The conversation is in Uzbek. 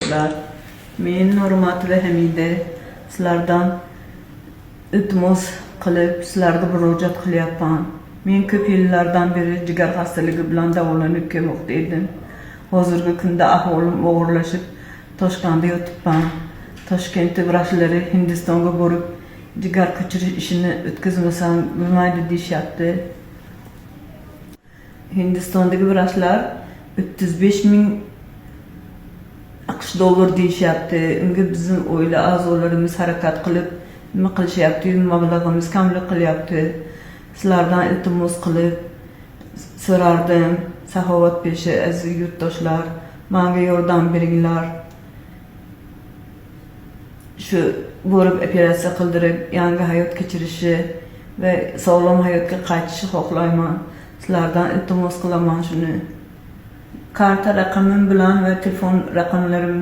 yurtdoshlar. Men Nurmatilla Hamida sizlardan iltimos qilib, sizlarga murojaat qilyapman. Men ko'p yillardan beri jigar xastaligi bilan davolanib kelmoqda edim. Hozirgi kunda ahvolim og'irlashib, Toshkentda yotibman. Toshkent vrachlari Hindistonga borib, jigar ko'chirish ishini o'tkazmasam bo'lmaydi deyishyapti. Hindistondagi vrachlar 35,000 AQSh dollar deyishyapti. Unga bizim oila a'zolarimiz harakat qilib, nima qilishyapti, mablag'imiz kamlik qilyapti. Sizlardan iltimos qilib so'rardim, saxovatpesha aziz yurtdoshlar, menga yordam beringlar. Shu borib operatsiya qildirib, yangi hayot kechirishi va sog'lom hayotga qaytishi xohlayman. Sizlardan iltimos qilaman shuni. Karta raqamim bilan va telefon raqamlarim